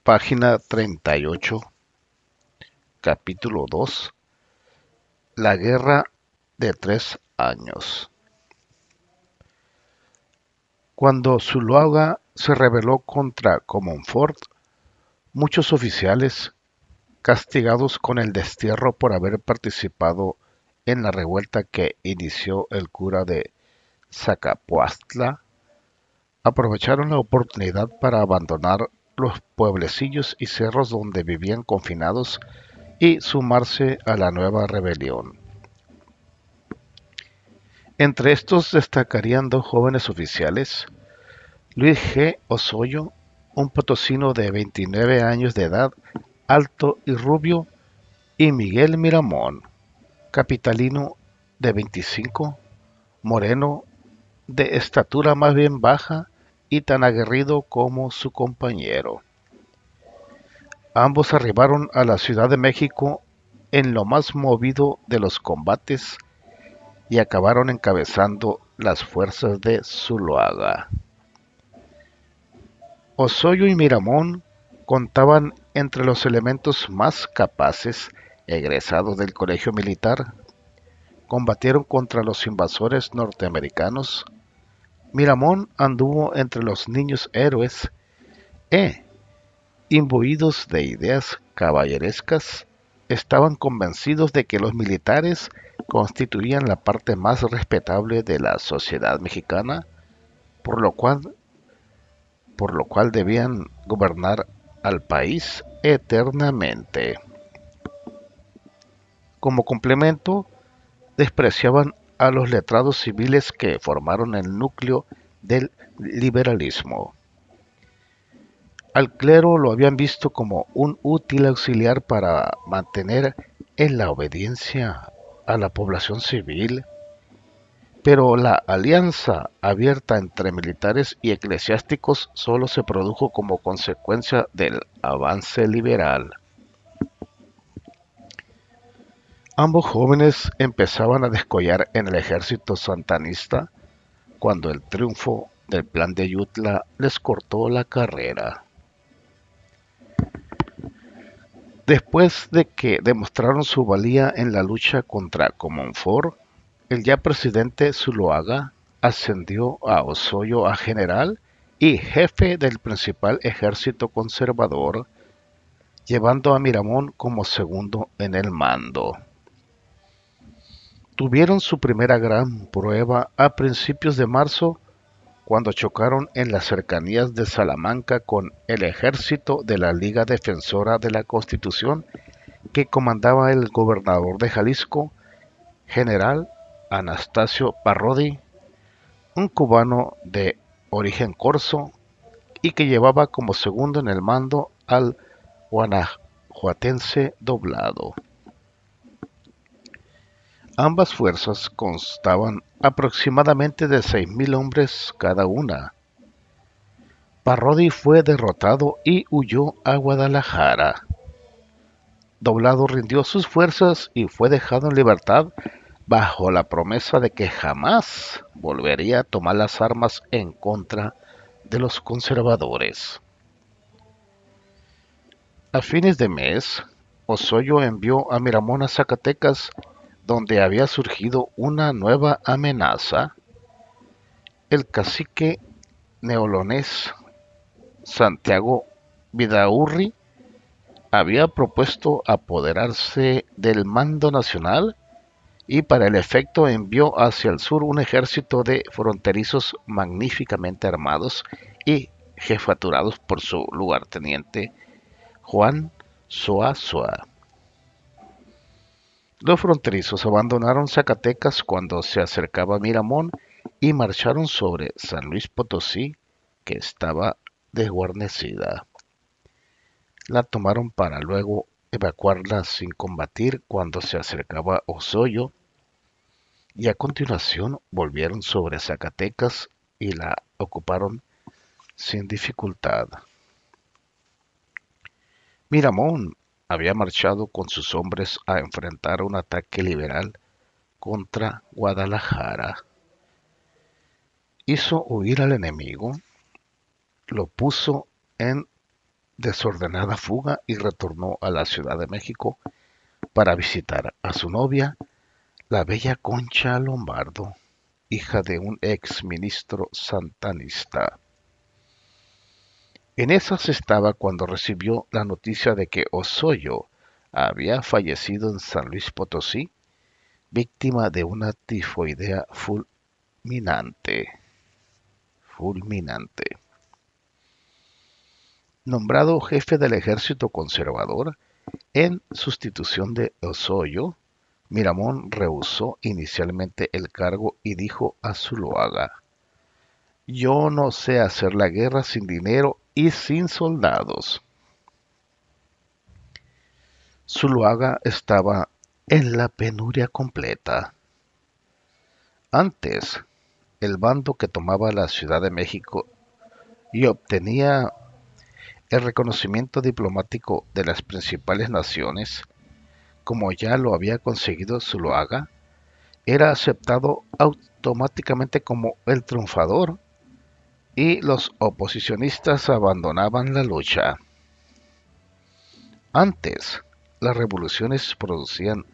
Página 38, capítulo 2. La guerra de 3 años. Cuando Zuloaga se rebeló contra Comonfort, muchos oficiales, castigados con el destierro por haber participado en la revuelta que inició el cura de Zacapoaxtla, aprovecharon la oportunidad para abandonar los pueblecillos y cerros donde vivían confinados y sumarse a la nueva rebelión. Entre estos destacarían dos jóvenes oficiales, Luis G. Osoyo, un potosino de 29 años de edad, alto y rubio, y Miguel Miramón, capitalino de 25, moreno, de estatura más bien baja y tan aguerrido como su compañero. Ambos arribaron a la Ciudad de México en lo más movido de los combates y acabaron encabezando las fuerzas de Zuloaga. Osoyo y Miramón contaban entre los elementos más capaces egresados del colegio militar. Combatieron contra los invasores norteamericanos. Miramón anduvo entre los niños héroes e, imbuidos de ideas caballerescas, estaban convencidos de que los militares constituían la parte más respetable de la sociedad mexicana, por lo cual debían gobernar al país eternamente. Como complemento, despreciaban a los letrados civiles que formaron el núcleo del liberalismo. Al clero lo habían visto como un útil auxiliar para mantener en la obediencia a la población civil, pero la alianza abierta entre militares y eclesiásticos solo se produjo como consecuencia del avance liberal. Ambos jóvenes empezaban a descollar en el ejército santanista cuando el triunfo del Plan de Ayutla les cortó la carrera. Después de que demostraron su valía en la lucha contra Comonfort, el ya presidente Zuloaga ascendió a Osoyo a general y jefe del principal ejército conservador, llevando a Miramón como segundo en el mando. Tuvieron su primera gran prueba a principios de marzo cuando chocaron en las cercanías de Salamanca con el ejército de la Liga Defensora de la Constitución que comandaba el gobernador de Jalisco, general Anastasio Parrodi, un cubano de origen corso y que llevaba como segundo en el mando al guanajuatense Doblado. Ambas fuerzas constaban aproximadamente de 6,000 hombres cada una. Parrodi fue derrotado y huyó a Guadalajara. Doblado rindió sus fuerzas y fue dejado en libertad bajo la promesa de que jamás volvería a tomar las armas en contra de los conservadores. A fines de mes, Osoyo envió a Miramón a Zacatecas, donde había surgido una nueva amenaza. El cacique neolonés Santiago Vidaurri había propuesto apoderarse del mando nacional y para el efecto envió hacia el sur un ejército de fronterizos magníficamente armados y jefaturados por su lugarteniente Juan Soazua. Los fronterizos abandonaron Zacatecas cuando se acercaba Miramón y marcharon sobre San Luis Potosí, que estaba desguarnecida. La tomaron para luego evacuarla sin combatir cuando se acercaba Osoyo, y a continuación volvieron sobre Zacatecas y la ocuparon sin dificultad. Miramón había marchado con sus hombres a enfrentar un ataque liberal contra Guadalajara. Hizo huir al enemigo, lo puso en desordenada fuga y retornó a la Ciudad de México para visitar a su novia, la bella Concha Lombardo, hija de un ex ministro santanista. En esas estaba cuando recibió la noticia de que Osoyo había fallecido en San Luis Potosí, víctima de una tifoidea fulminante. Nombrado jefe del ejército conservador, en sustitución de Osoyo, Miramón rehusó inicialmente el cargo y dijo a Zuloaga: "Yo no sé hacer la guerra sin dinero y sin soldados". Zuloaga estaba en la penuria completa. Antes, el bando que tomaba la Ciudad de México y obtenía el reconocimiento diplomático de las principales naciones, como ya lo había conseguido Zuloaga, era aceptado automáticamente como el triunfador y los oposicionistas abandonaban la lucha. Antes, las revoluciones producían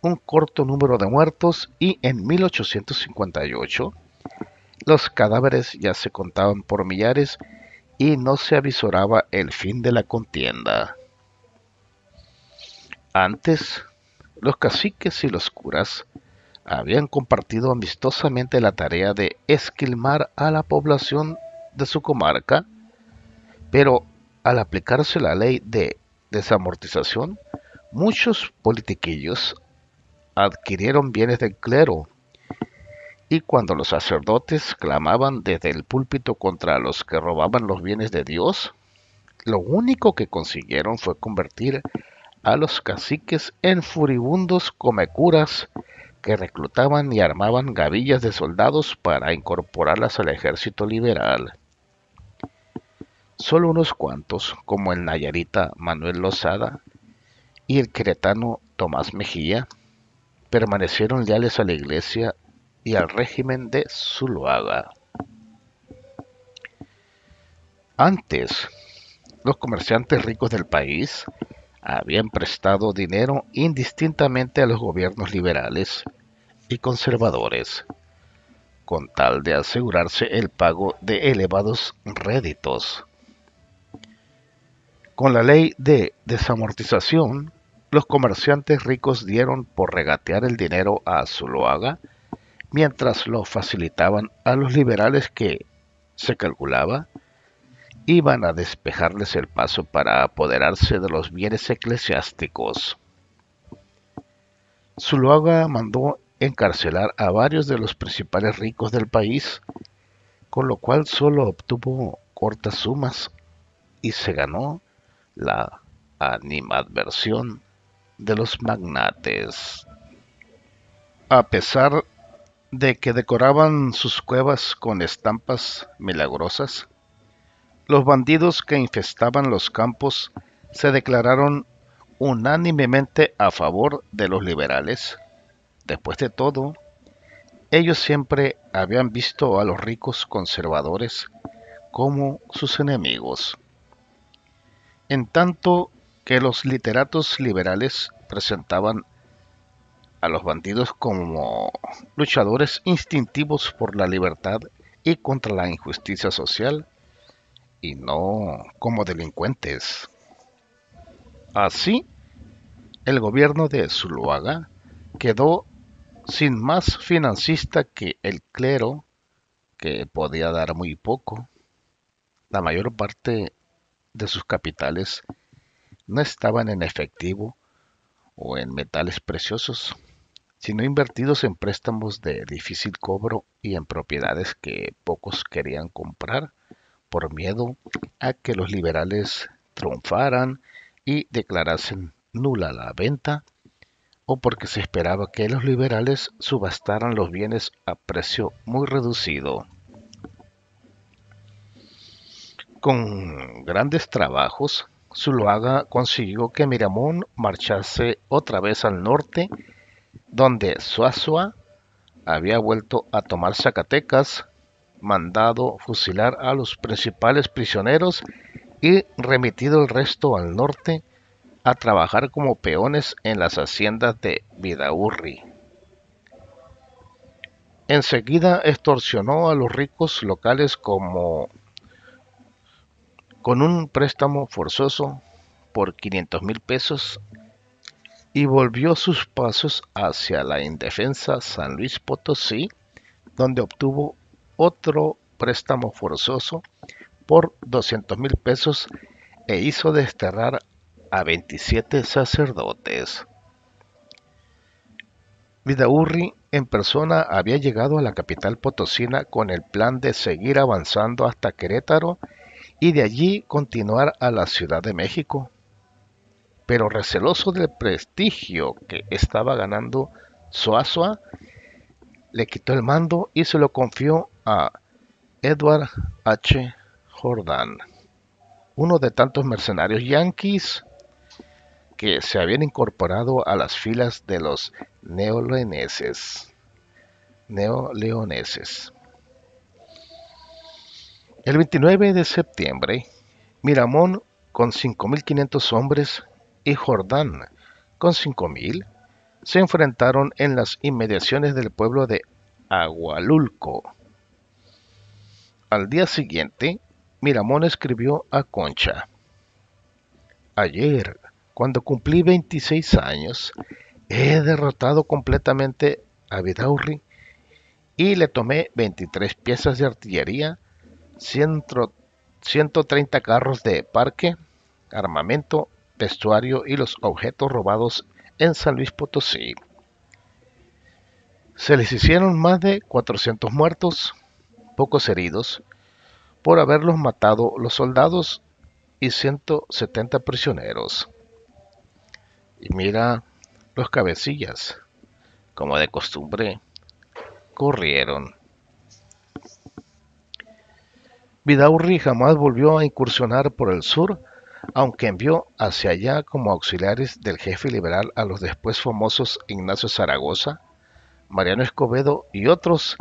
un corto número de muertos y en 1858 los cadáveres ya se contaban por millares y no se avisoraba el fin de la contienda. Antes, los caciques y los curas habían compartido amistosamente la tarea de esquilmar a la población de su comarca, pero al aplicarse la ley de desamortización, muchos politiquillos adquirieron bienes del clero, y cuando los sacerdotes clamaban desde el púlpito contra los que robaban los bienes de Dios, lo único que consiguieron fue convertir a los caciques en furibundos comecuras que reclutaban y armaban gavillas de soldados para incorporarlas al ejército liberal. Solo unos cuantos, como el nayarita Manuel Lozada y el queretano Tomás Mejía, permanecieron leales a la Iglesia y al régimen de Zuloaga. Antes, los comerciantes ricos del país habían prestado dinero indistintamente a los gobiernos liberales y conservadores, con tal de asegurarse el pago de elevados réditos. Con la ley de desamortización, los comerciantes ricos dieron por regatear el dinero a Zuloaga, mientras lo facilitaban a los liberales que, se calculaba, iban a despejarles el paso para apoderarse de los bienes eclesiásticos. Zuloaga mandó encarcelar a varios de los principales ricos del país, con lo cual solo obtuvo cortas sumas y se ganó la animadversión de los magnates. A pesar de que decoraban sus cuevas con estampas milagrosas, los bandidos que infestaban los campos se declararon unánimemente a favor de los liberales. Después de todo, ellos siempre habían visto a los ricos conservadores como sus enemigos. En tanto que los literatos liberales presentaban a los bandidos como luchadores instintivos por la libertad y contra la injusticia social, y no como delincuentes. Así, el gobierno de Zuloaga quedó sin más financista que el clero, que podía dar muy poco. La mayor parte de sus capitales no estaban en efectivo o en metales preciosos, sino invertidos en préstamos de difícil cobro y en propiedades que pocos querían comprar por miedo a que los liberales triunfaran y declarasen nula la venta, o porque se esperaba que los liberales subastaran los bienes a precio muy reducido. Con grandes trabajos, Zuloaga consiguió que Miramón marchase otra vez al norte, donde Zuazua había vuelto a tomar Zacatecas, mandado fusilar a los principales prisioneros y remitido el resto al norte a trabajar como peones en las haciendas de Vidaurri. Enseguida extorsionó a los ricos locales con un préstamo forzoso por 500,000 pesos y volvió sus pasos hacia la indefensa San Luis Potosí, donde obtuvo otro préstamo forzoso por 200,000 pesos e hizo desterrar a 27 sacerdotes. Vidaurri en persona había llegado a la capital potosina con el plan de seguir avanzando hasta Querétaro y de allí continuar a la Ciudad de México. Pero receloso del prestigio que estaba ganando Soazua, le quitó el mando y se lo confió a Edward H. Jordan, uno de tantos mercenarios yanquis que se habían incorporado a las filas de los neoleoneses. El 29 de septiembre, Miramón con 5,500 hombres y Jordán con 5,000 se enfrentaron en las inmediaciones del pueblo de Agualulco. Al día siguiente, Miramón escribió a Concha: ayer, cuando cumplí 26 años, he derrotado completamente a Vidaurri y le tomé 23 piezas de artillería, 130 carros de parque, armamento, vestuario y los objetos robados en San Luis Potosí. Se les hicieron más de 400 muertos, pocos heridos, por haberlos matado los soldados y 170 prisioneros. Y mira, los cabecillas, como de costumbre, corrieron. Vidaurri jamás volvió a incursionar por el sur, aunque envió hacia allá como auxiliares del jefe liberal a los después famosos Ignacio Zaragoza, Mariano Escobedo y otros,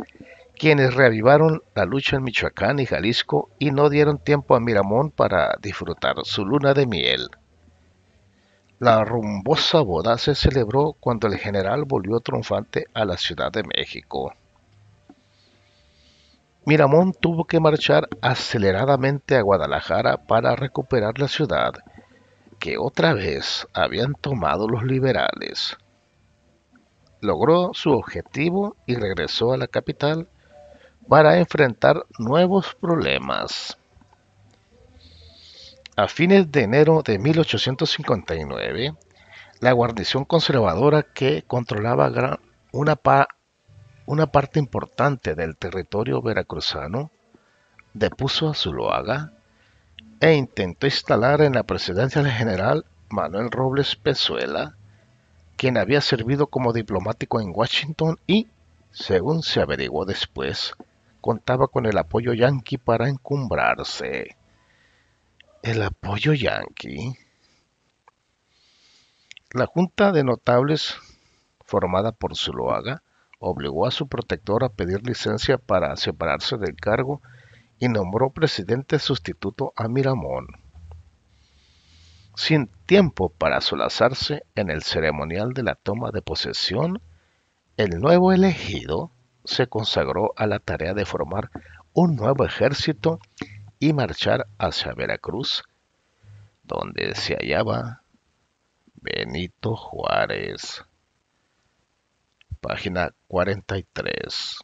quienes reavivaron la lucha en Michoacán y Jalisco y no dieron tiempo a Miramón para disfrutar su luna de miel. La rumbosa boda se celebró cuando el general volvió triunfante a la Ciudad de México. Miramón tuvo que marchar aceleradamente a Guadalajara para recuperar la ciudad, que otra vez habían tomado los liberales. Logró su objetivo y regresó a la capital para enfrentar nuevos problemas. A fines de enero de 1859, la guarnición conservadora que controlaba una parte importante del territorio veracruzano depuso a Zuloaga e intentó instalar en la presidencia al general Manuel Robles Pezuela, quien había servido como diplomático en Washington y, según se averiguó después, contaba con el apoyo yanqui para encumbrarse. El apoyo yanqui. La Junta de Notables, formada por Zuloaga, obligó a su protector a pedir licencia para separarse del cargo y nombró presidente sustituto a Miramón. Sin tiempo para solazarse en el ceremonial de la toma de posesión, el nuevo elegido se consagró a la tarea de formar un nuevo ejército y marchar hacia Veracruz, donde se hallaba Benito Juárez. Página 43.